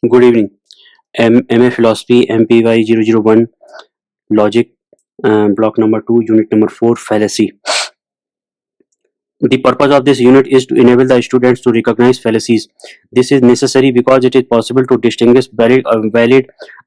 Good evening. MA Philosophy MPYE-001 Logic, block number 2, unit number 4, Fallacy. The purpose of this unit is to enable the students to recognize fallacies. This is necessary because it is possible to distinguish valid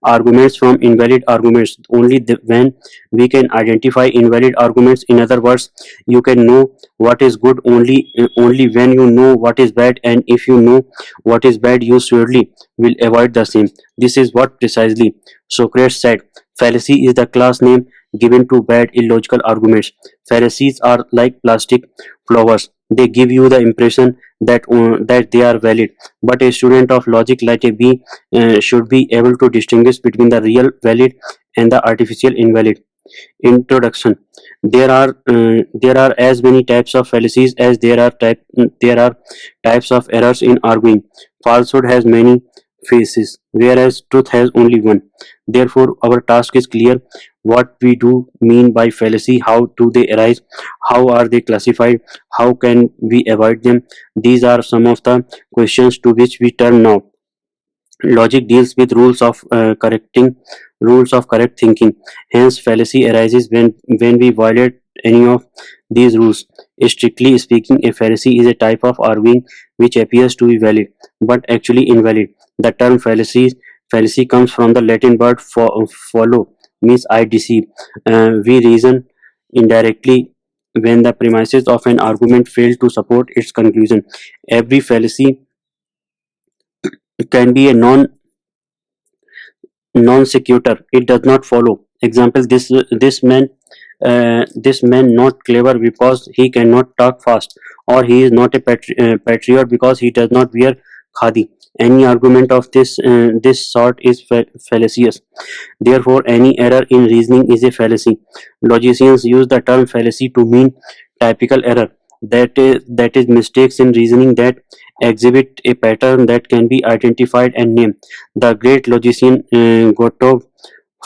arguments from invalid arguments only when we can identify invalid arguments. In other words, you can know what is good only when you know what is bad, and if you know what is bad, you surely will avoid the same. This is what precisely Socrates said. Fallacy is the class name given to bad illogical arguments. Fallacies are like plastic flowers. They give you the impression that they are valid, but a student of logic like a B should be able to distinguish between the real valid and the artificial invalid. Introduction. There are as many types of fallacies as there are types of errors in arguing. Falsehood has many faces, whereas truth has only one. Therefore, our task is clear: what we do mean by fallacy, how do they arise, how are they classified, how can we avoid them. These are some of the questions to which we turn now. Logic deals with rules of correct thinking. Hence, fallacy arises when we violate any of these rules. Strictly speaking, a fallacy is a type of arguing which appears to be valid but actually invalid. The term fallacy comes from the Latin word follow, means I deceive. We reason indirectly when the premises of an argument fail to support its conclusion. Every fallacy can be a non sequitur. It does not follow. Example: this man not clever because he cannot talk fast, or he is not a patriot because he does not wear khadi. Any argument of this sort is fallacious. Therefore, any error in reasoning is a fallacy. Logicians use the term fallacy to mean typical error, that is mistakes in reasoning that exhibit a pattern that can be identified and named. The great logician Gottlob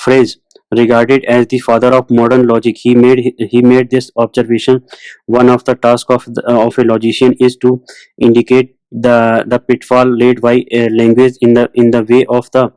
Frege, regarded as the father of modern logic, he made this observation: one of the tasks of a logician is to indicate the pitfall laid by language in the way of the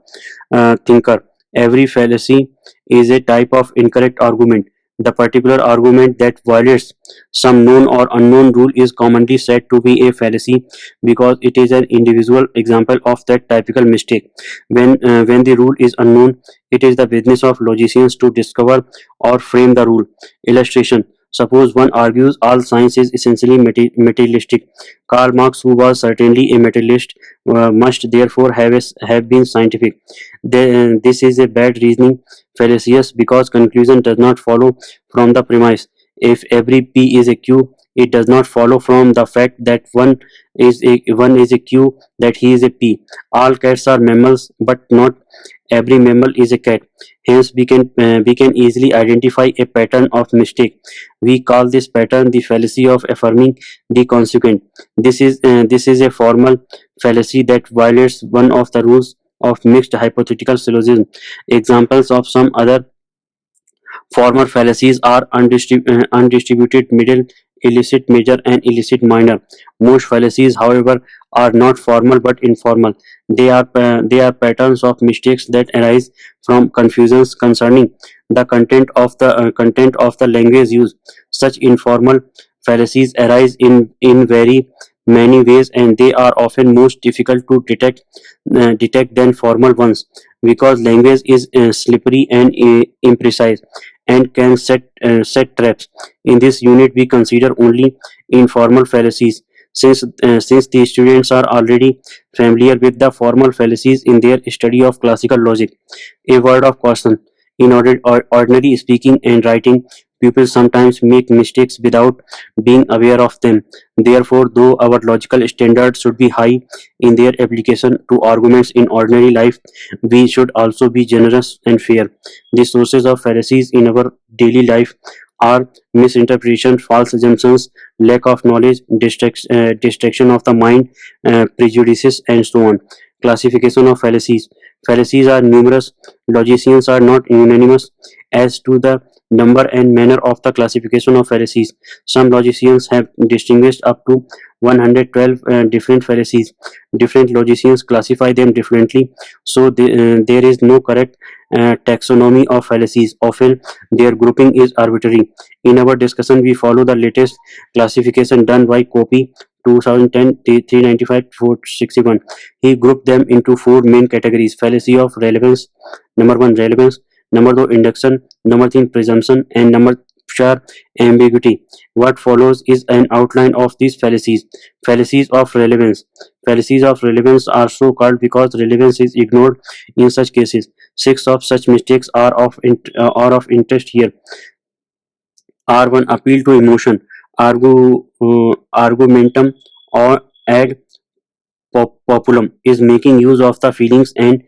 thinker. Every fallacy is a type of incorrect argument. The particular argument that violates some known or unknown rule is commonly said to be a fallacy because it is an individual example of that typical mistake. When the rule is unknown, it is the business of logicians to discover or frame the rule. Illustration: suppose one argues all science is essentially materialistic. Karl Marx, who was certainly a materialist, must therefore have been scientific. This is a bad reasoning, fallacious, because conclusion does not follow from the premise. If every P is a Q, it does not follow from the fact that one is a Q that he is a P. All cats are mammals, but not every mammal is a cat. Hence, we can easily identify a pattern of mistake. We call this pattern the fallacy of affirming the consequent. This is a formal fallacy that violates one of the rules of mixed hypothetical syllogism. Examples of some other former fallacies are undistributed middle, illicit major, and illicit minor. Most fallacies, however, are not formal but informal. They are patterns of mistakes that arise from confusions concerning the content of the language used. Such informal fallacies arise in very many ways, and they are often most difficult to detect than formal ones because language is slippery and imprecise and can set traps. In this unit, we consider only informal fallacies. Since the students are already familiar with the formal fallacies in their study of classical logic. A word of caution: in ordinary speaking and writing, people sometimes make mistakes without being aware of them. Therefore, though our logical standards should be high in their application to arguments in ordinary life, we should also be generous and fair. The sources of fallacies in our daily life are misinterpretation, false assumptions, lack of knowledge, distraction of the mind, prejudices, and so on. Classification of fallacies. Fallacies are numerous. Logicians are not unanimous as to the number and manner of the classification of fallacies. Some logicians have distinguished up to 112 different fallacies. Different logicians classify them differently, so there is no correct taxonomy of fallacies. Often, their grouping is arbitrary. In our discussion, we follow the latest classification done by Copy 2010 395 461. He grouped them into four main categories: fallacy of relevance, number one relevance, number two induction, number three presumption, and number four ambiguity. What follows is an outline of these fallacies. Fallacies of relevance. Fallacies of relevance are so called because relevance is ignored in such cases. Six of such mistakes are of interest here. R1 appeal to emotion, argumentum or ad populum is making use of the feelings and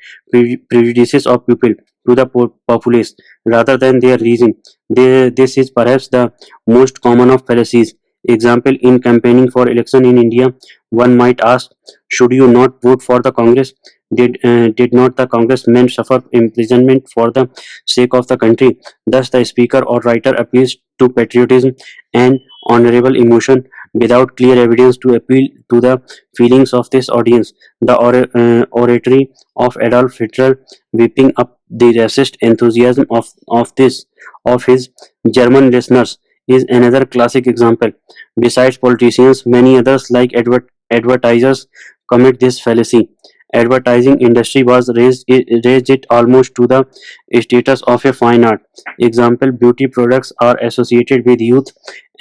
prejudices of people to the populace rather than their reason. This is perhaps the most common of fallacies. Example, in campaigning for election in India, one might ask, should you not vote for the Congress? Did not the congressmen suffer imprisonment for the sake of the country? Thus, the speaker or writer appeals to patriotism and honorable emotion without clear evidence to appeal to the feelings of this audience. The oratory of Adolf Hitler, whipping up the racist enthusiasm of his German listeners, is another classic example. Besides politicians, many others like advertisers commit this fallacy. Advertising industry was raised it almost to the status of a fine art. Example, beauty products are associated with youth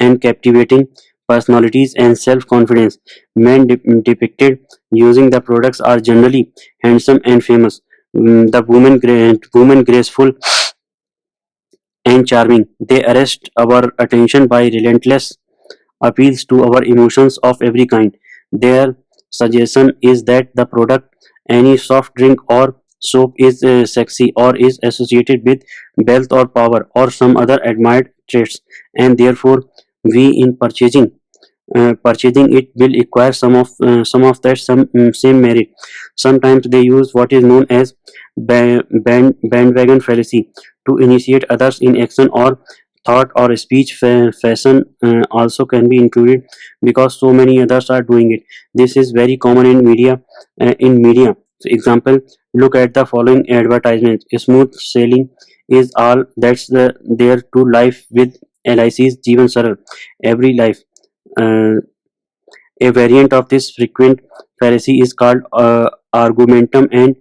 and captivating personalities and self-confidence. Men depicted using the products are generally handsome and famous. The women graceful and charming. They arrest our attention by relentless appeals to our emotions of every kind. Their suggestion is that the product, any soft drink or soap, is sexy or is associated with wealth or power or some other admired traits, and therefore we in purchasing it will acquire some of that same merit. Sometimes they use what is known as bandwagon fallacy to initiate others in action or thought or speech. Fashion also can be included because so many others are doing it. This is very common in media. For example, look at the following advertisement: smooth sailing is all that's there to life with LIC's Jeevan Saral. Every life. uh, a variant of this frequent fallacy is called argumentum and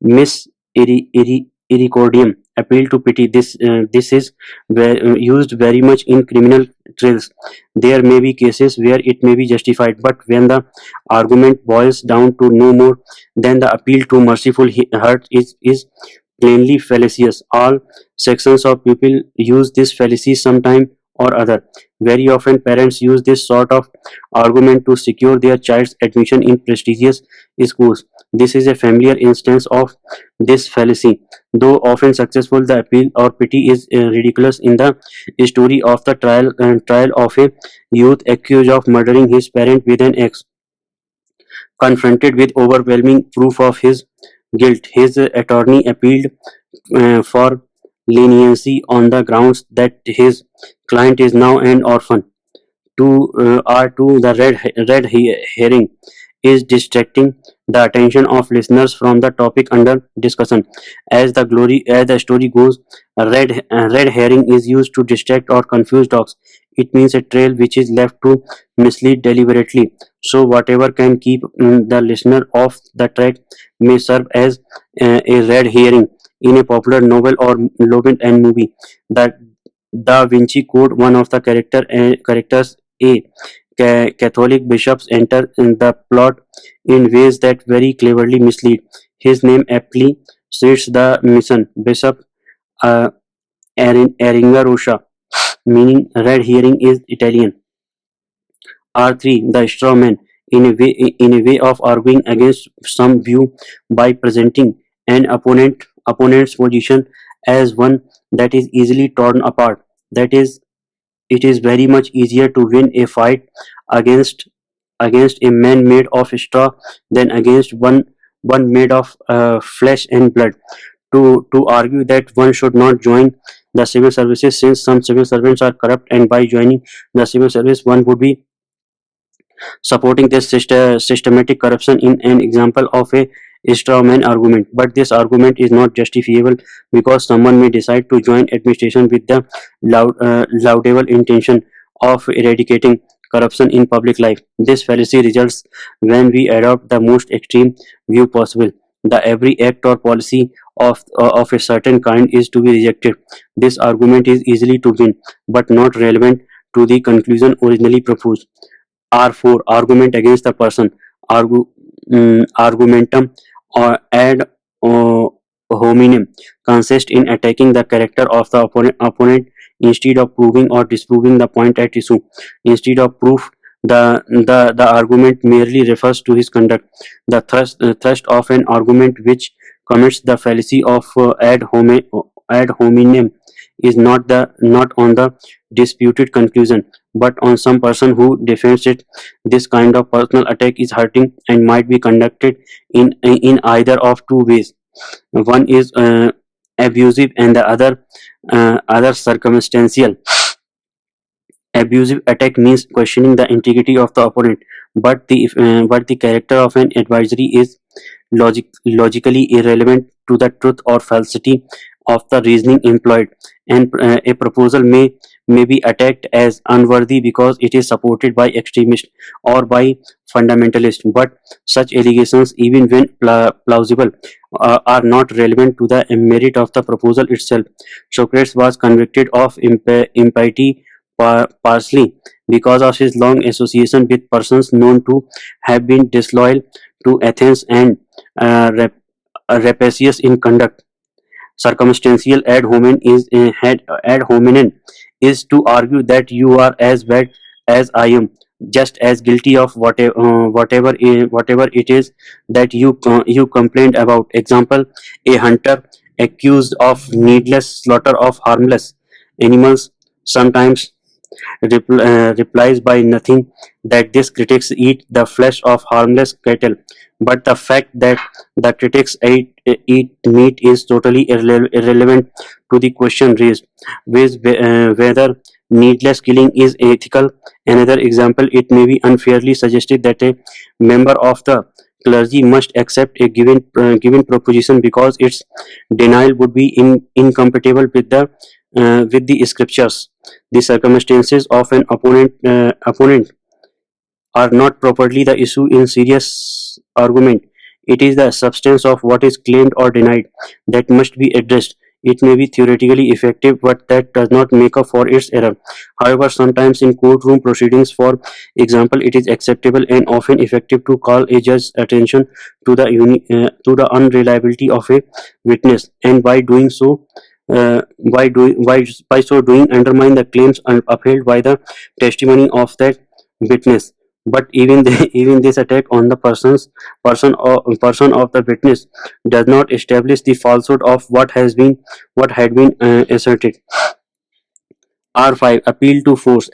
misericordium, appeal to pity. This is used very much in criminal trials. There may be cases where it may be justified, but when the argument boils down to no more than the appeal to merciful heart is plainly fallacious. All sections of people use this fallacy sometime or other. Very often, parents use this sort of argument to secure their child's admission in prestigious schools. This is a familiar instance of this fallacy. Though often successful, the appeal or pity is ridiculous. In the story of the trial of a youth accused of murdering his parent with an axe, confronted with overwhelming proof of his guilt, his attorney appealed for leniency on the grounds that his client is now an orphan. To the herring is distracting the attention of listeners from the topic under discussion. As the story goes, red herring is used to distract or confuse dogs. It means a trail which is left to mislead deliberately. So whatever can keep the listener off the track may serve as a red herring in a popular novel or and movie. The Da Vinci Code, one of the characters, a Catholic bishops enter in the plot in ways that very cleverly mislead. His name aptly suits the mission. Bishop uh, Aringarosa, meaning red herring, is Italian. R3, the straw man, in a way of arguing against some view by presenting an opponent's position as one that is easily torn apart. That is, it is very much easier to win a fight against a man made of straw than against one made of flesh and blood. to argue that one should not join the civil services since some civil servants are corrupt, and by joining the civil service one would be supporting this systematic corruption in an example of a straw man argument. But this argument is not justifiable because someone may decide to join administration with the laudable intention of eradicating corruption in public life. This fallacy results when we adopt the most extreme view possible. The every act or policy of a certain kind is to be rejected. This argument is easily to win, but not relevant to the conclusion originally proposed. R4 argument against the person. Argumentum or ad hominem consists in attacking the character of the opponent instead of proving or disproving the point at issue. Instead of proof, the argument merely refers to his conduct. The thrust of an argument which commits the fallacy of ad hominem is not on the disputed conclusion but on some person who defends it. This kind of personal attack is hurting and might be conducted in either of two ways. One is abusive and the other circumstantial. Abusive attack means questioning the integrity of the opponent, but the character of an advisory is logically irrelevant to the truth or falsity of the reasoning employed, and a proposal may be attacked as unworthy because it is supported by extremists or by fundamentalists. But such allegations, even when plausible, are not relevant to the merit of the proposal itself. Socrates was convicted of impiety partially because of his long association with persons known to have been disloyal to Athens and rapacious in conduct. Circumstantial ad hominem is to argue that you are as bad as I am, just as guilty of whatever it is that you complained about. Example: a hunter accused of needless slaughter of harmless animals sometimes replies by nothing that these critics eat the flesh of harmless cattle, but the fact that the critics eat meat is totally irrelevant to the question raised, whether needless killing is ethical. Another example, it may be unfairly suggested that a member of the clergy must accept a given proposition because its denial would be incompatible with the scriptures. The circumstances of an opponent are not properly the issue in serious argument. It is the substance of what is claimed or denied that must be addressed. It may be theoretically effective, but that does not make up for its error. However, sometimes in courtroom proceedings, for example, it is acceptable and often effective to call a judge's attention to the unreliability of a witness, and by so doing undermine the claims upheld by the testimony of that witness. But even even this attack on the person of the witness does not establish the falsehood of what had been asserted. R5 appeal to force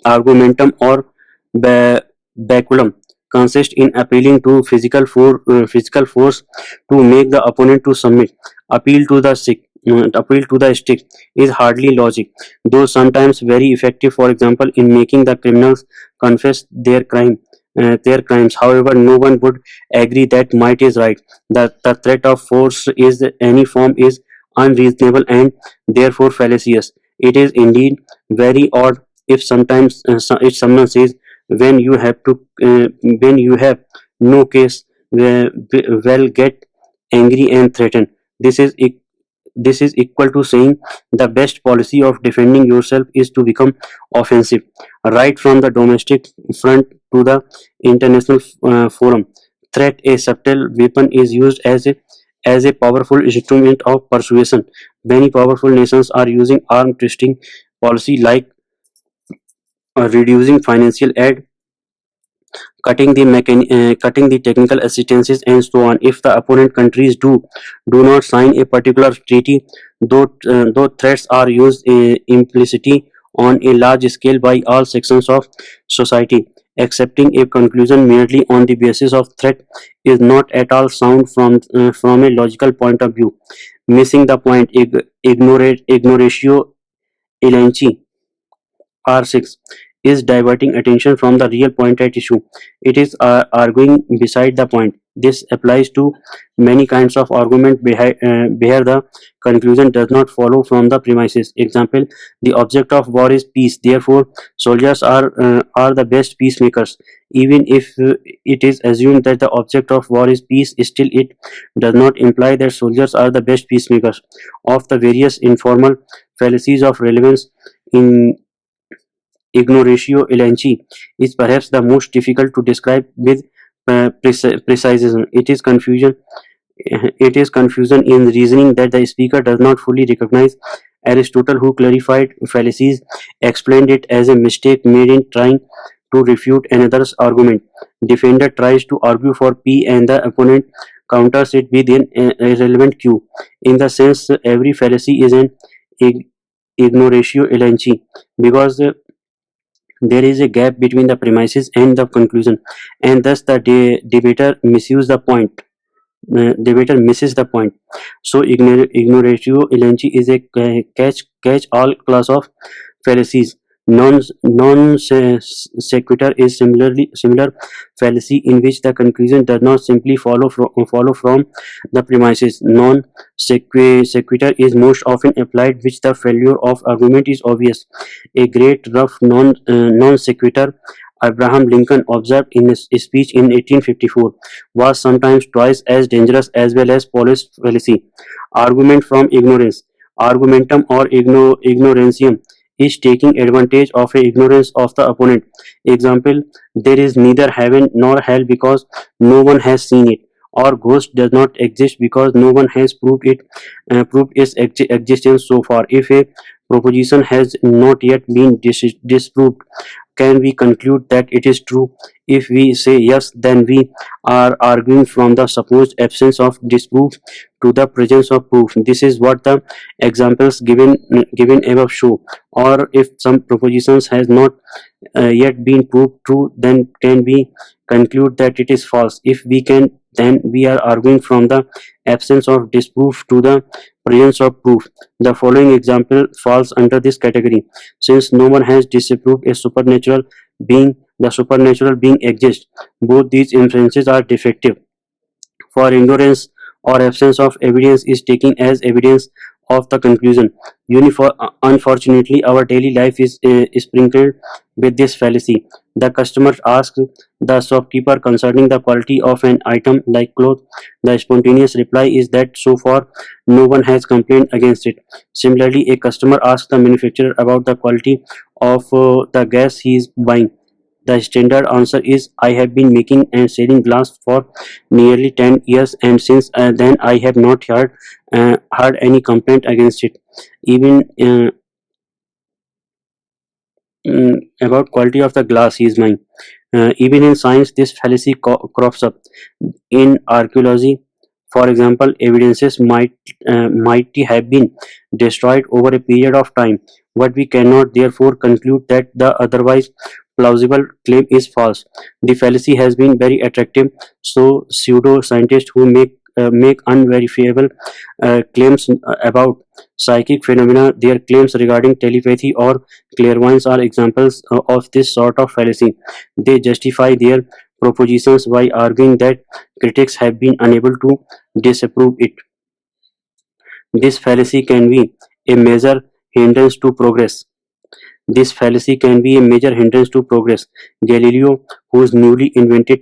argumentum or baculum consists in appealing to physical force to make the opponent to submit. Appeal to the stick is hardly logic, though sometimes very effective. For example, in making the criminals confess their crimes. However, no one would agree that might is right. The threat of force is any form is unreasonable and therefore fallacious. It is indeed very odd if someone says when you have no case, well, get angry and threaten. This is equal to saying the best policy of defending yourself is to become offensive. Right from the domestic front to the international forum, threat, a subtle weapon, is used as a powerful instrument of persuasion. Many powerful nations are using arm twisting policy like reducing financial aid, cutting the technical assistances, and so on. If the opponent countries do not sign a particular treaty, though threats are used implicitly on a large scale by all sections of society, Accepting a conclusion merely on the basis of threat is not at all sound from a logical point of view. Missing the point, ignoratio elenchi R6 is diverting attention from the real point at issue. It is arguing beside the point. This applies to many kinds of argument where the conclusion does not follow from the premises. Example: the object of war is peace. Therefore, soldiers are the best peacemakers. Even if it is assumed that the object of war is peace, still it does not imply that soldiers are the best peacemakers. Of the various informal fallacies of relevance in ignoratio elenchi is perhaps the most difficult to describe with precision. It is confusion in reasoning that the speaker does not fully recognize. Aristotle, who clarified fallacies, explained it as a mistake made in trying to refute another's argument. Defender tries to argue for P and the opponent counters it with an irrelevant Q. In the sense, every fallacy is an ignoratio elenchi because there is a gap between the premises and the conclusion, and thus the debater misses the point. Debater misses the point. So ignoratio elenchi is a catch all class of fallacies. Non sequitur is similar fallacy in which the conclusion does not simply follow from the premises. Non sequitur is most often applied which the failure of argument is obvious. A great rough non sequitur Abraham Lincoln observed in his speech in 1854 was sometimes twice as dangerous as well as polished fallacy. Argument from ignorance. Argumentum or ignorantium is taking advantage of a ignorance of the opponent. Example: there is neither heaven nor hell because no one has seen it, or ghost does not exist because no one has proved its existence so far. If a proposition has not yet been disproved, can we conclude that it is true? If we say yes, then we are arguing from the supposed absence of disproof to the presence of proof. This is what the examples given above show. Or if some propositions has not yet been proved true, then can we conclude that it is false? If we can, then we are arguing from the absence of disproof to the presence of proof. The following example falls under this category. Since no one has disproved a supernatural being, the supernatural being exists. Both these inferences are defective. For ignorance or absence of evidence is taken as evidence of the conclusion. Unfortunately, our daily life is sprinkled with this fallacy. The customer asks the shopkeeper concerning the quality of an item like cloth. The spontaneous reply is that so far no one has complained against it. Similarly, a customer asks the manufacturer about the quality of the gas he is buying. The standard answer is, I have been making and selling glass for nearly 10 years, and since then I have not heard any complaint against it. Even about quality of the glass he is buying. Even in science, this fallacy crops up. In archaeology, for example, evidences might have been destroyed over a period of time, but we cannot therefore conclude that the otherwise plausible claim is false. The fallacy has been very attractive, so pseudo scientists who make unverifiable claims about psychic phenomena, their claims regarding telepathy or clairvoyance are examples of this sort of fallacy. They justify their propositions by arguing that critics have been unable to disprove it. This fallacy can be a major hindrance to progress. This fallacy can be a major hindrance to progress. Galileo, whose newly invented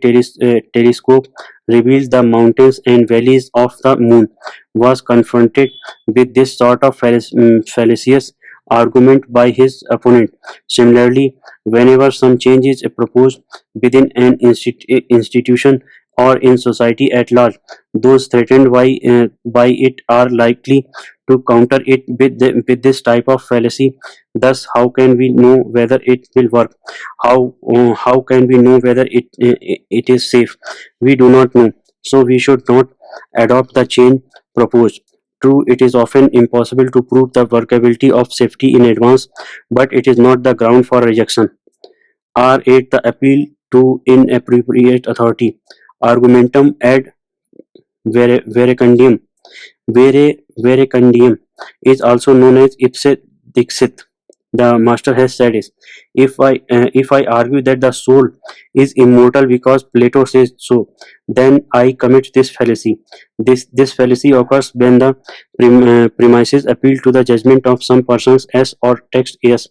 telescope reveals the mountains and valleys of the moon, was confronted with this sort of fallacious argument by his opponent. Similarly, whenever some change is proposed within an institution or in society at large, those threatened by it are likely to counter it with this type of fallacy. Thus, how can we know whether it will work? How can we know whether it is safe? We do not know. So we should not adopt the change proposed. True, it is often impossible to prove the workability of safety in advance, but it is not the ground for rejection. R8. The appeal to inappropriate authority. Argumentum ad verecundiam. Verecundium is also known as ipse dixit. The master has said is, if I argue that the soul is immortal because Plato says so, then I commit this fallacy. This fallacy occurs when the premises appeal to the judgment of some persons S or text S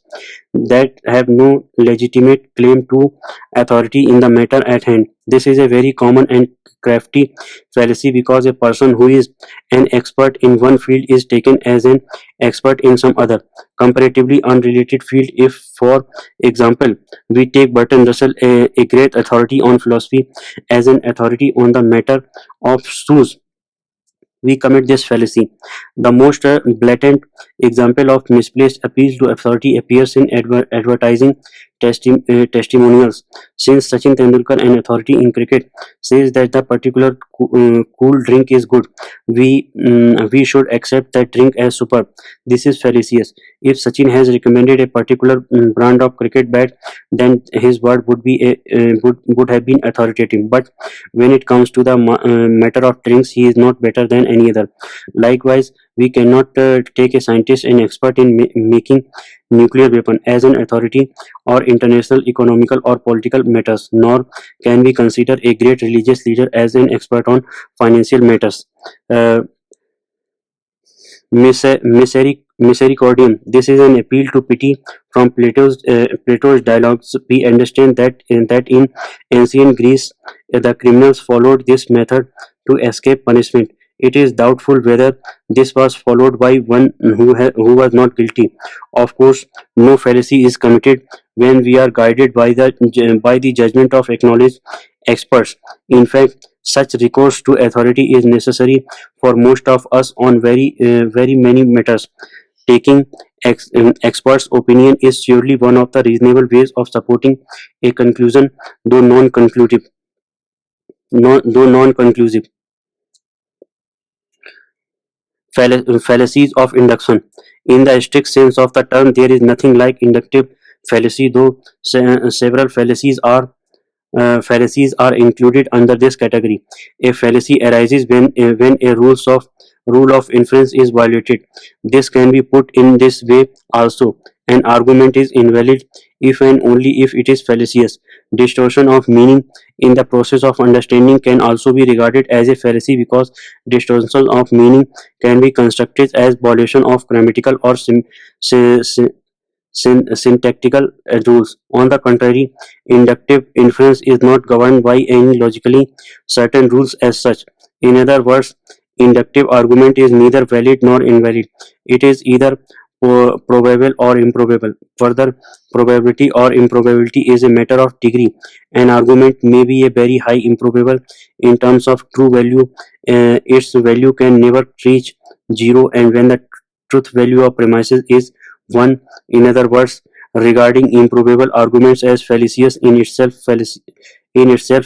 that have no legitimate claim to authority in the matter at hand. This is a very common and crafty fallacy because a person who is an expert in one field is taken as an expert in some other comparatively unrelated field. If, for example, we take Burton Russell, a great authority on philosophy, as an authority on the matter of shoes, we commit this fallacy. The most blatant example of misplaced appeal to authority appears in advertising testimonials. Since Sachin Tendulkar, an authority in cricket, says that the particular cool drink is good, we should accept that drink as superb. This is fallacious. If Sachin has recommended a particular brand of cricket bat, then his word would be would have been authoritative. But when it comes to the matter of drinks, he is not better than any other. Likewise, we cannot take a scientist and expert in making nuclear weapon as an authority or international economical or political matters, nor can we consider a great religious leader as an expert on financial matters. Uh, Misericordium. This is an appeal to pity from Plato's dialogues. We understand that in ancient Greece, the criminals followed this method to escape punishment. It is doubtful whether this was followed by one who was not guilty. Of course, no fallacy is committed when we are guided by the judgment of acknowledged experts. In fact, such recourse to authority is necessary for most of us on very many matters. Taking experts' opinion is surely one of the reasonable ways of supporting a conclusion, though non-conclusive. Though non-conclusive. Fallacies of induction. In the strict sense of the term, there is nothing like inductive fallacy, though several fallacies are included under this category. A fallacy arises when a rule of inference is violated. This can be put in this way also. An argument is invalid if and only if it is fallacious. Distortion of meaning in the process of understanding can also be regarded as a fallacy because distortion of meaning can be constructed as violation of grammatical or syntactical rules. On the contrary, inductive inference is not governed by any logically certain rules as such. In other words, inductive argument is neither valid nor invalid. It is either probable or improbable. Further, probability or improbability is a matter of degree. An argument may be a very high improbable in terms of true value. Its value can never reach zero, and when the truth value of premises is 1. In other words, regarding improbable arguments as fallacious in itself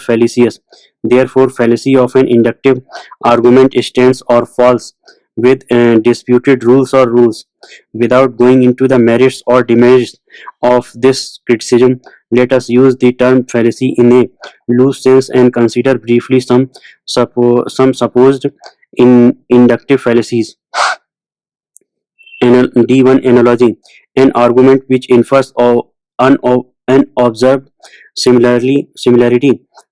fallacious. Therefore, fallacy of an inductive argument stands or falls with disputed rules or rules. Without going into the merits or demerits of this criticism, let us use the term fallacy in a loose sense and consider briefly some supposed inductive fallacies. D1 analogy, an argument which infers an observed similarity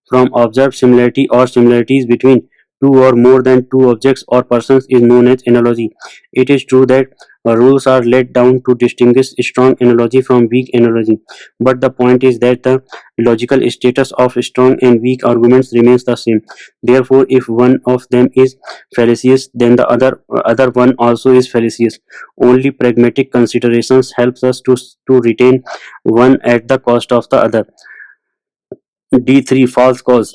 from observed similarity or similarities between two or more than two objects or persons is known as analogy. It is true that rules are laid down to distinguish strong analogy from weak analogy, but the point is that the logical status of strong and weak arguments remains the same. Therefore, if one of them is fallacious, then the other one also is fallacious. Only pragmatic considerations helps us to retain one at the cost of the other. D3 false cause.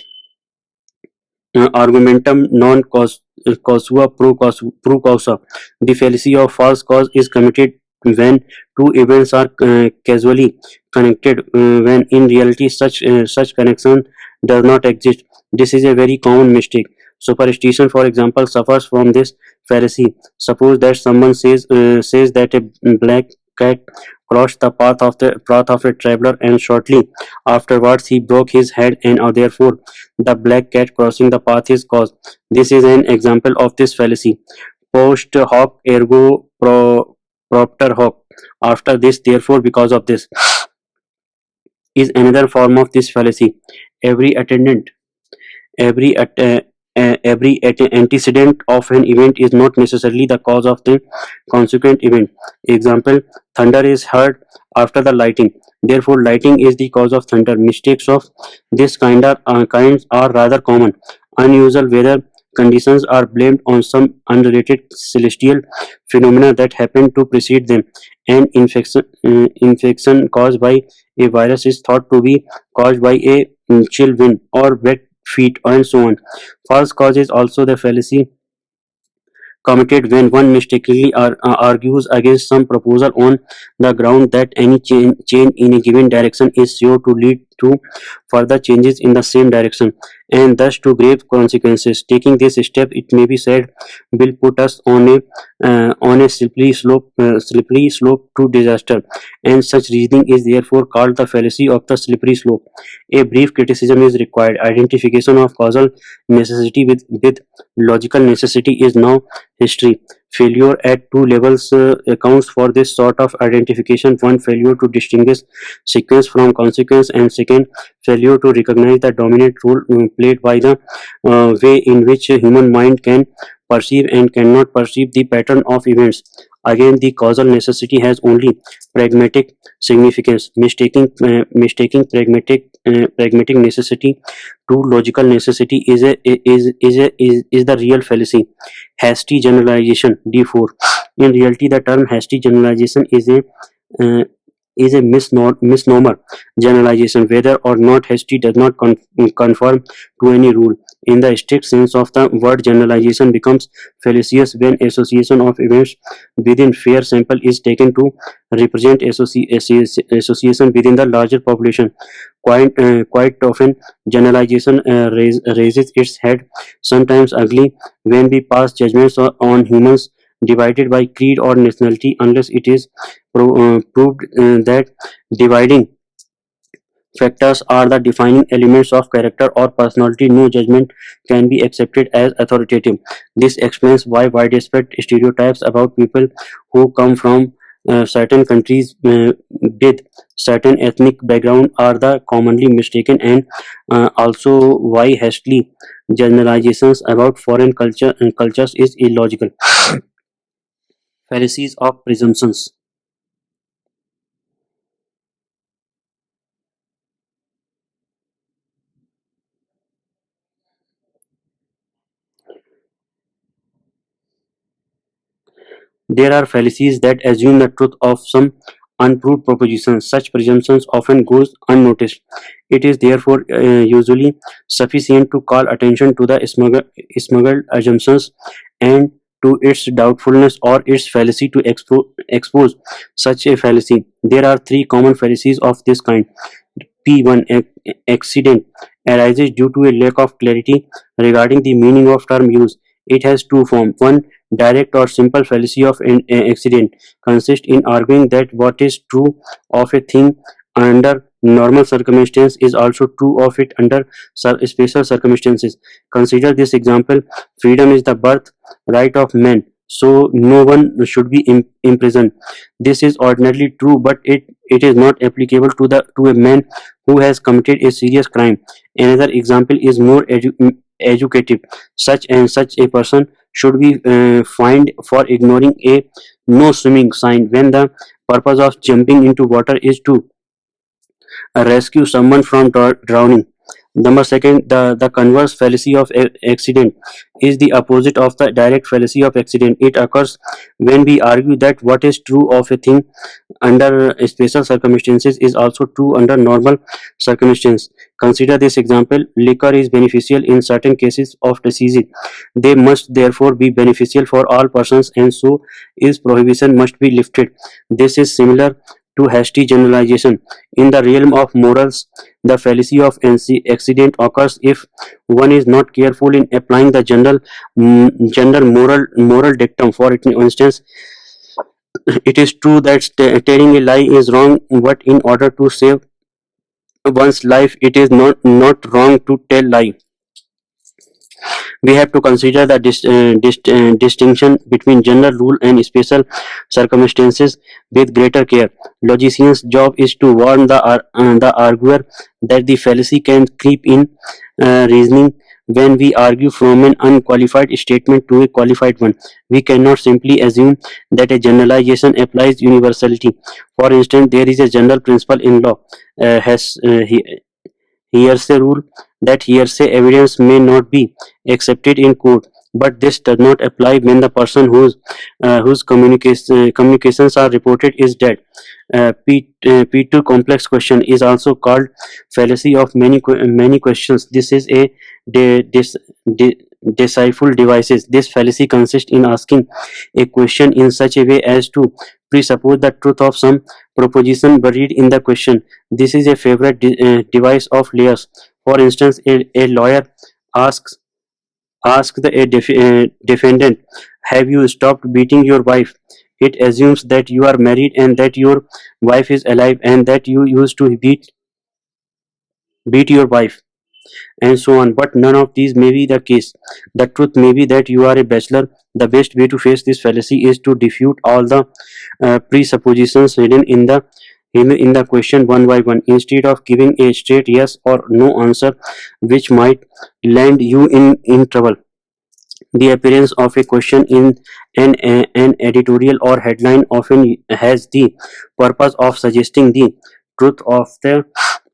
Argumentum non causua pro causa. The fallacy of false cause is committed when two events are casually connected, when in reality such connection does not exist. This is a very common mistake. Superstition, for example, suffers from this fallacy. Suppose that someone says that a black cat crossed the path of a traveler, and shortly afterwards he broke his head, and therefore the black cat crossing the path is caused. This is an example of this fallacy. Post hoc ergo propter hoc. After this, therefore, because of this, is another form of this fallacy. Every attendant every at, antecedent of an event is not necessarily the cause of the consequent event. Example: thunder is heard after the lightning, therefore lightning is the cause of thunder. Mistakes of this kinds are rather common. Unusual weather conditions are blamed on some unrelated celestial phenomena that happen to precede them. An infection caused by a virus is thought to be caused by a chill wind or wet feet, and so on. False cause is also the fallacy committed when one mistakenly argues against some proposal on the ground that any change in a given direction is sure to lead to further changes in the same direction, and thus to grave consequences. Taking this step, it may be said, will put us on a slippery slope to disaster, and such reasoning is therefore called the fallacy of the slippery slope. A brief criticism is required. Identification of causal necessity with logical necessity is now history. Failure at two levels accounts for this sort of identification. One, failure to distinguish sequence from consequence, and second, failure to recognize the dominant role played by the way in which a human mind can perceive and cannot perceive the pattern of events. Again, the causal necessity has only pragmatic significance. Mistaking pragmatic necessity to logical necessity is the real fallacy. Hasty generalization D4. In reality, the term hasty generalization uh, is a misnomer. Generalization, whether or not hasty, does not conform to any rule. In the strict sense of the word, generalization becomes fallacious when association of events within fair sample is taken to represent association within the larger population. Quite often, generalization raises its head, sometimes ugly, when we pass judgments on humans divided by creed or nationality, unless it is proved that dividing factors are the defining elements of character or personality. No judgment can be accepted as authoritative. This explains why widespread stereotypes about people who come from certain countries with certain ethnic background are the commonly mistaken, and also why hastily generalizations about foreign cultures is illogical. Fallacies of presumptions. There are fallacies that assume the truth of some unproved propositions. Such presumptions often goes unnoticed. It is therefore usually sufficient to call attention to the smuggled assumptions and to its doubtfulness or its fallacy to expose such a fallacy. There are three common fallacies of this kind. P1. Accident arises due to a lack of clarity regarding the meaning of term use. It has two forms. One, direct or simple fallacy of an accident consists in arguing that what is true of a thing under normal circumstances is also true of it under special circumstances. Consider this example: freedom is the birth right of man, so no one should be imprisoned. This is ordinarily true, but it is not applicable to a man who has committed a serious crime. Another example is more educative. Such a person should be fined for ignoring a no swimming sign when the purpose of jumping into water is to rescue someone from drowning. Number second, the converse fallacy of accident is the opposite of the direct fallacy of accident. It occurs when we argue that what is true of a thing under special circumstances is also true under normal circumstances. Consider this example: liquor is beneficial in certain cases of disease. They must therefore be beneficial for all persons, and so its prohibition must be lifted. This is similar to hasty generalization. In the realm of morals, the fallacy of accident occurs if one is not careful in applying the general moral dictum. For instance, It is true that telling a lie is wrong, but in order to save one's life, it is not wrong to tell lie. We have to consider the distinction between general rule and special circumstances with greater care. Logician's job is to warn the arguer that the fallacy can creep in reasoning. When we argue from an unqualified statement to a qualified one, we cannot simply assume that a generalization applies universality. For instance, there is a general principle in law, has hearsay rule, that hearsay evidence may not be accepted in court, but this does not apply when the person whose communications are reported is dead. P2 complex question is also called fallacy of many questions. This is a de- dis- de- decipherable devices. This fallacy consists in asking a question in such a way as to presuppose the truth of some proposition buried in the question. This is a favorite device of layers. For instance, a lawyer asks asks the defendant, "Have you stopped beating your wife?" It assumes that you are married and that your wife is alive and that you used to beat your wife, and so on. But none of these may be the case. The truth may be that you are a bachelor. The best way to face this fallacy is to defute all the presuppositions hidden in the question one by one, instead of giving a straight yes or no answer, which might land you in trouble. The appearance of a question in an editorial or headline often has the purpose of suggesting the truth of the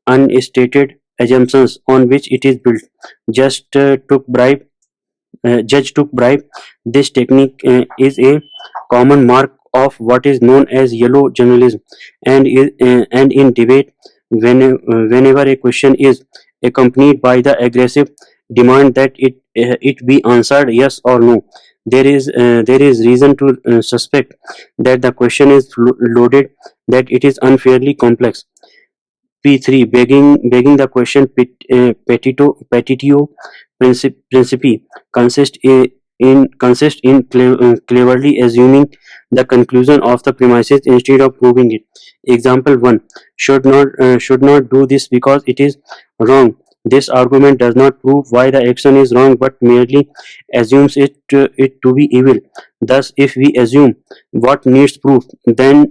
unstated assumptions on which it is built. Just took bribe Judge took bribe. This technique is a common mark of what is known as yellow journalism, and in debate, whenever a question is accompanied by the aggressive demand that it be answered yes or no, there is reason to suspect that the question is loaded, that it is unfairly complex. P3 begging the question petitio principi consists in cleverly assuming the conclusion of the premises instead of proving it. Example 1: should not do this because it is wrong. This argument does not prove why the action is wrong, but merely assumes it to be evil. Thus, if we assume what needs proof, then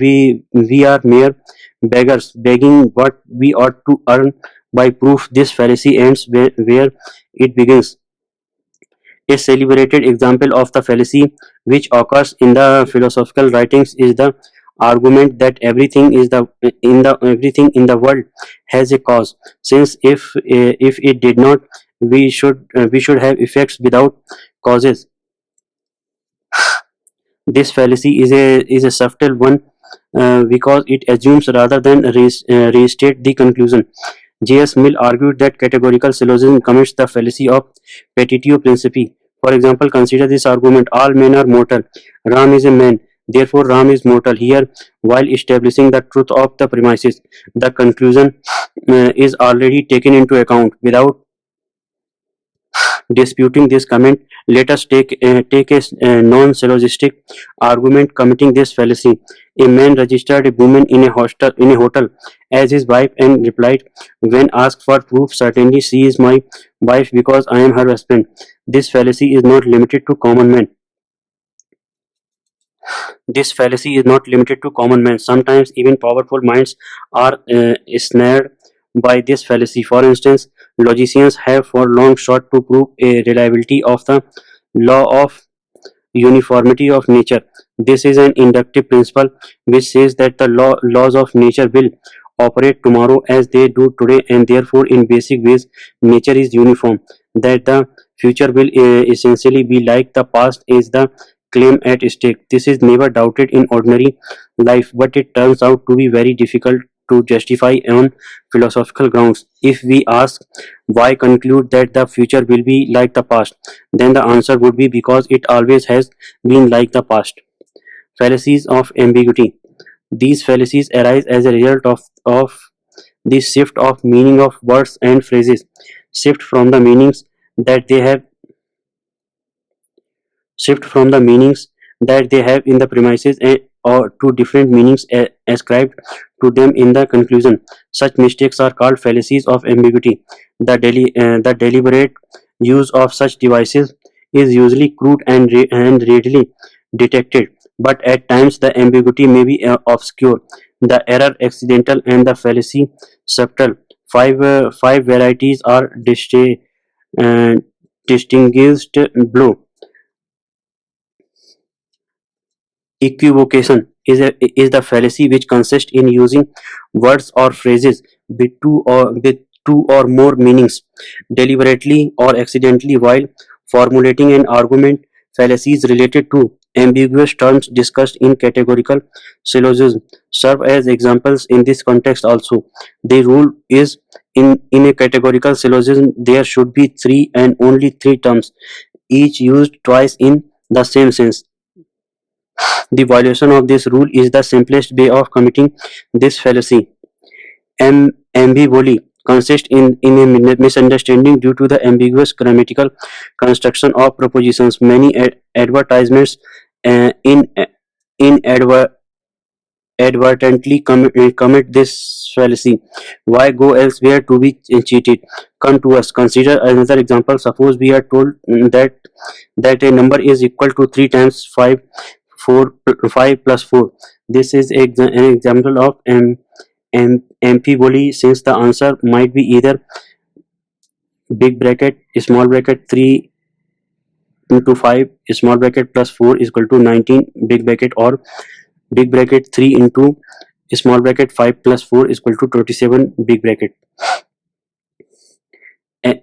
we are mere beggars begging what we ought to earn by proof. This fallacy ends where it begins. A celebrated example of the fallacy which occurs in the philosophical writings is the argument that everything in the world has a cause, since if it did not, we should have effects without causes. This fallacy is a subtle one, because it assumes rather than restate the conclusion. J.S. Mill argued that categorical syllogism commits the fallacy of petitio principii. For example, consider this argument: all men are mortal. Ram is a man. Therefore, Ram is mortal. Here, while establishing the truth of the premises, the conclusion is already taken into account. Without disputing this comment, let us take a non-syllogistic argument committing this fallacy. A man registered a woman in a hotel as his wife and replied, when asked for proof, certainly she is my wife because I am her husband. This fallacy is not limited to common men. This fallacy is not limited to common men. Sometimes even powerful minds are snared by this fallacy. For instance, logicians have for long sought to prove a reliability of the law of uniformity of nature. This is an inductive principle which says that the laws of nature will operate tomorrow as they do today, and therefore in basic ways nature is uniform. That the future will essentially be like the past is the claim at stake. This is never doubted in ordinary life, but it turns out to be very difficult to justify on philosophical grounds. If we ask why conclude that the future will be like the past, then the answer would be because it always has been like the past. Fallacies of ambiguity. These fallacies arise as a result of the shift of meaning of words and phrases. Shift from the meanings that they have shift from the meanings that they have in the premises, or two different meanings ascribed to them in the conclusion. Such mistakes are called fallacies of ambiguity. The deliberate use of such devices is usually crude and readily detected, but at times the ambiguity may be obscure, the error accidental, and the fallacy subtle. Five varieties are uh, distinguished below. Equivocation is the fallacy which consists in using words or phrases with two or more meanings deliberately or accidentally while formulating an argument. Fallacies related to ambiguous terms discussed in categorical syllogism serve as examples in this context also. The rule is, in a categorical syllogism there should be three and only three terms, each used twice in the same sense. The violation of this rule is the simplest way of committing this fallacy. Ambiguity consists in a misunderstanding due to the ambiguous grammatical construction of propositions. Many advertisements inadvertently commit this fallacy. Why go elsewhere to be cheated? Come to us. Consider another example. Suppose we are told that a number is equal to 3 times 5, 5 plus 4. This is an example of ambiguity, since the answer might be either big bracket small bracket 3 into 5 small bracket plus 4 is equal to 19 big bracket, or big bracket 3 into small bracket 5 plus 4 is equal to 27 big bracket.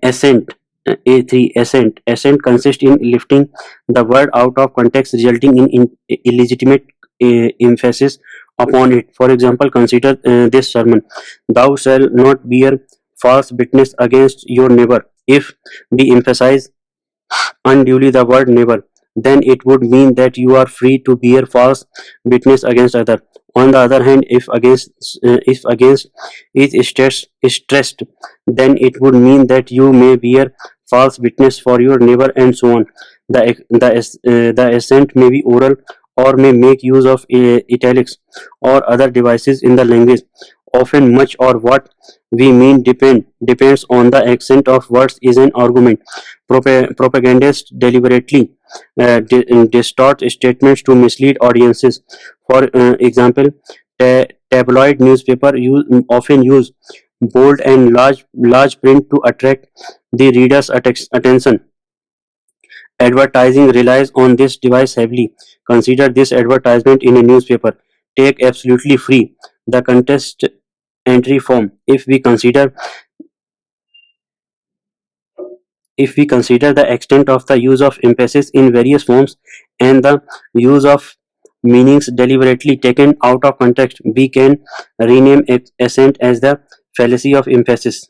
Assent, A3, assent consists in lifting the word out of context, resulting in illegitimate emphasis upon it. For example, consider this sermon: "Thou shalt not bear false witness against your neighbor." If we emphasize unduly the word neighbor, then it would mean that you are free to bear false witness against other. On the other hand, if against is stressed, then it would mean that you may bear false witness for your neighbor, and so on. The assent may be oral or may make use of italics or other devices in the language. Often, much or what we mean depends on the accent of words is an argument. Propagandists deliberately distort statements to mislead audiences. For example, tabloid newspaper often use bold and large print to attract the reader's attention. Advertising relies on this device heavily. Consider this advertisement in a newspaper: "Take absolutely free the contest entry form." If we consider the extent of the use of emphasis in various forms and the use of meanings deliberately taken out of context, we can rename accent as the fallacy of emphasis.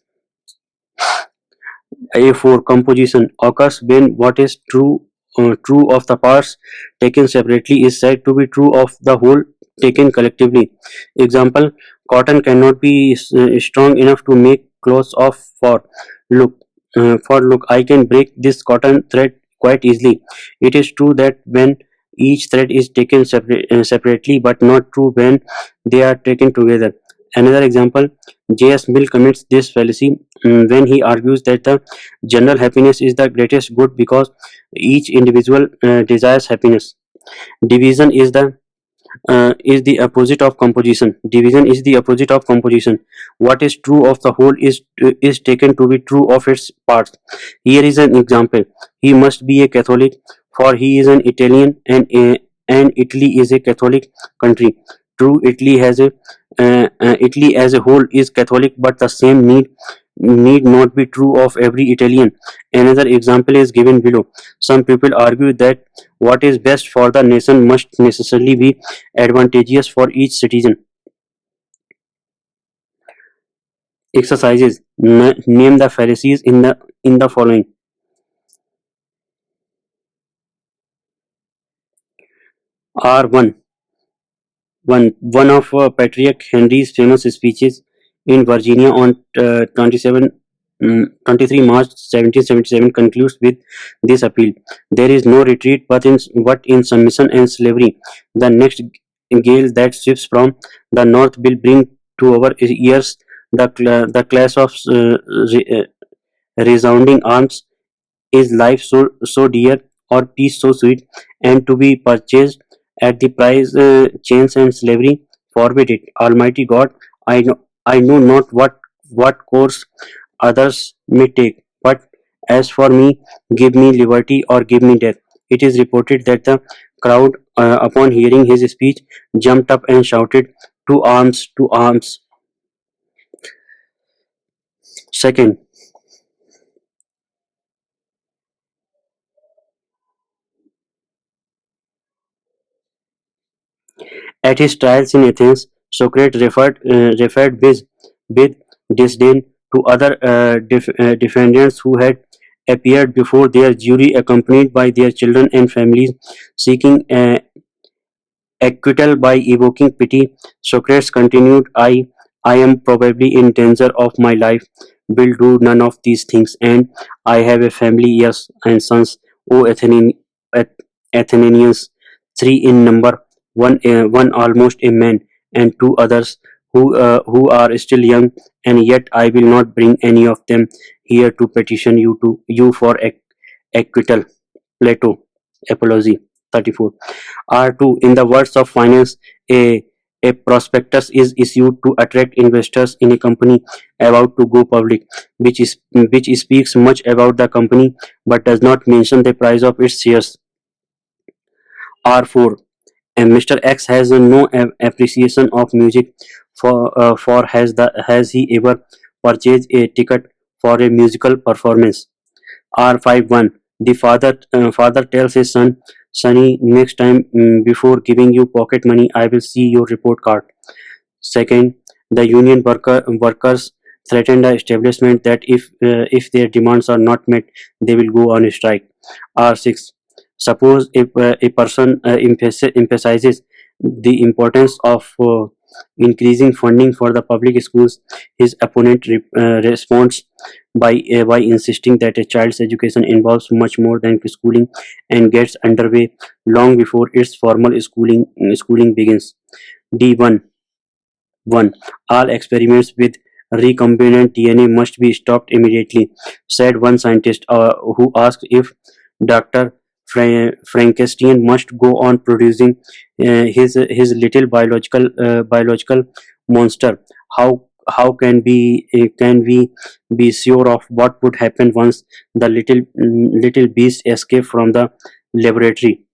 A4, composition occurs when what is true of the parts taken separately is said to be true of the whole taken collectively. Example: cotton cannot be strong enough to make clothes of look. For look, I can break this cotton thread quite easily. It is true that when each thread is taken separately, but not true when they are taken together. Another example: J.S. Mill commits this fallacy when he argues that the general happiness is the greatest good because each individual desires happiness. Division is the opposite of composition. Division is the opposite of composition. What is true of the whole is taken to be true of its parts. Here is an example: he must be a Catholic, for he is an Italian, and Italy is a Catholic country. True, Italy as a whole is Catholic, but the same need not be true of every Italian. Another example is given below. Some people argue that what is best for the nation must necessarily be advantageous for each citizen. Exercises: name the Pharisees in the following. R1. One of Patriarch Henry's famous speeches in Virginia on 27 23 March 1777 concludes with this appeal: "There is no retreat but in submission and slavery. The next gale that sweeps from the north will bring to our ears the clash of resounding arms. Is life so dear, or peace so sweet, and to be purchased at the price chains and slavery? Forbid it, Almighty God! I know not what course others may take, but as for me, give me liberty or give me death." It is reported that the crowd, upon hearing his speech, jumped up and shouted, "To arms! To arms!" Second, at his trials in Athens, Socrates referred with disdain to other defendants who had appeared before their jury accompanied by their children and families, seeking acquittal by evoking pity. Socrates continued, I am probably in danger of my life, will do none of these things, and I have a family, yes, and sons, O Athenians, three in number, one almost a man, and two others who are still young, and yet I will not bring any of them here to petition you for acquittal. Plato, Apology 34. R2. In the words of finance, a prospectus is issued to attract investors in a company about to go public, which speaks much about the company but does not mention the price of its shares. R4. And Mr. X has no appreciation of music, for has he ever purchased a ticket for a musical performance? R51. The father tells his son, Sonny, next time, before giving you pocket money, I will see your report card. Second, the union workers threaten the establishment that if their demands are not met, they will go on strike. R6. Suppose if a person emphasizes the importance of increasing funding for the public schools, his opponent responds by insisting that a child's education involves much more than schooling and gets underway long before its formal schooling begins. D1. 1. All experiments with recombinant DNA must be stopped immediately, said one scientist, who asked if Dr. Frankenstein must go on producing his little biological monster. How can we be sure of what would happen once the little beast escaped from the laboratory?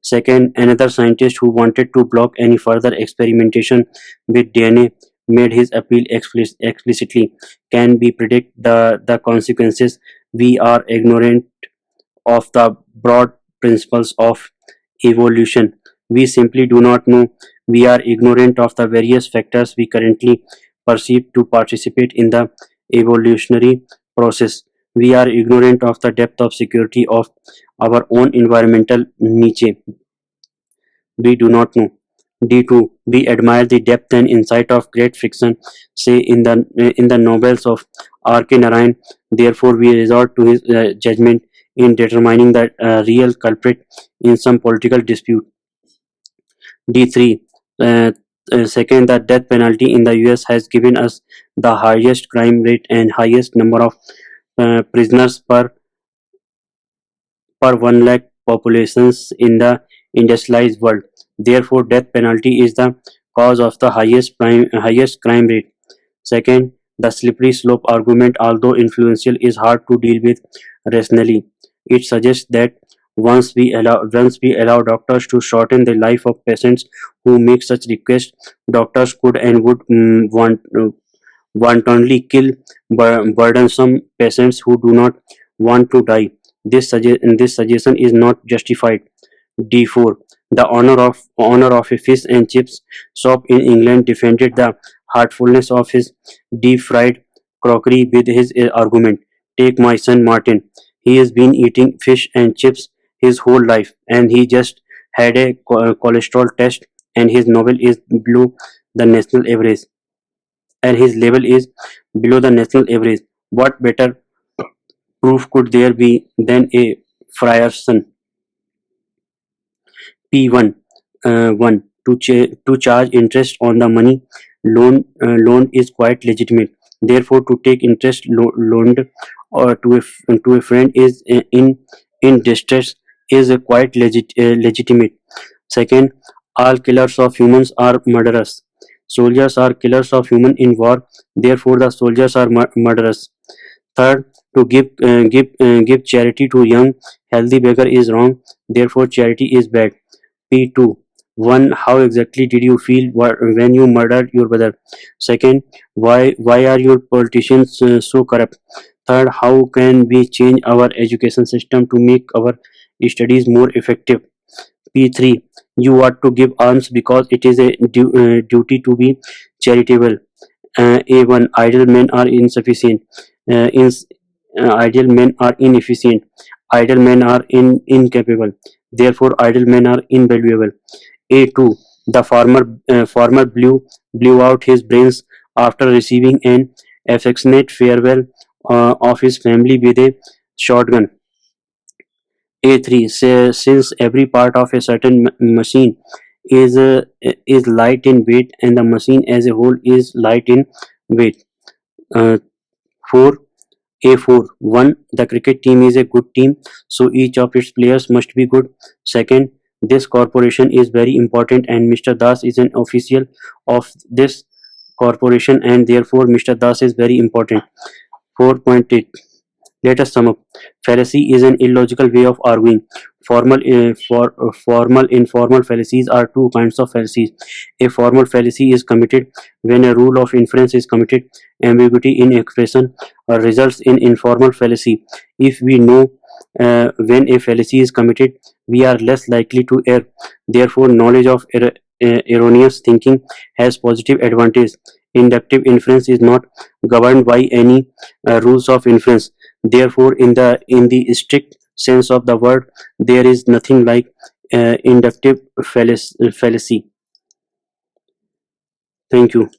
Second, another scientist who wanted to block any further experimentation with DNA made his appeal explicitly. Can we predict the consequences? We are ignorant of the broad principles of evolution. We simply do not know. We are ignorant of the various factors we currently perceive to participate in the evolutionary process. We are ignorant of the depth of security of our own environmental niche. We do not know. D2. We admire the depth and insight of great fiction, say in the novels of R.K. Narayan. Therefore, we resort to his judgment in determining the real culprit in some political dispute. D3. Uh, Second, the death penalty in the US has given us the highest crime rate and highest number of prisoners per 1 lakh populations in the industrialized world. Therefore, death penalty is the cause of the highest crime rate. Second, the slippery slope argument, although influential, is hard to deal with rationally. It suggests that once we allow doctors to shorten the life of patients who make such requests, doctors could and would wantonly kill burdensome patients who do not want to die. This suggestion is not justified. D4. The owner of a fish and chips shop in England defended the heartfulness of his deep-fried crockery with his argument. Take my son Martin. He has been eating fish and chips his whole life, and he just had a cholesterol test, and his novel is below the national average and his level is below the national average. What better proof could there be than a friar's son? P1 1 to charge interest on the money loan is quite legitimate. Therefore, to take interest loaned or to a friend is in distress is quite legitimate. Second, all killers of humans are murderers. Soldiers are killers of human in war. Therefore, the soldiers are murderers. Third, to give charity to young healthy beggar is wrong. Therefore, charity is bad. P2 1. How exactly did you feel when you murdered your brother? Second, why are your politicians so corrupt? Third, how can we change our education system to make our studies more effective? P3. You ought to give alms because it is a duty to be charitable. A1. Idle men are insufficient. Idle men are inefficient. Idle men are incapable. Therefore, idle men are invaluable. A2. The farmer blew out his brains after receiving an affectionate farewell of his family with a shotgun. A3. Since every part of a certain machine is light in weight and the machine as a whole is light in weight. Uh, 4. A4 1. The cricket team is a good team, so each of its players must be good. Second, this corporation is very important and Mr. Das is an official of this corporation and therefore Mr. Das is very important. 4.8. Let us sum up. Fallacy is an illogical way of arguing. Formal informal fallacies are two kinds of fallacies. A formal fallacy is committed when a rule of inference is committed. Ambiguity in expression results in informal fallacy. If we know when a fallacy is committed, we are less likely to err. Therefore, knowledge of erroneous thinking has positive advantage. Inductive inference is not governed by any rules of inference. Therefore, in the strict sense of the word, there is nothing like inductive fallacy. Thank you.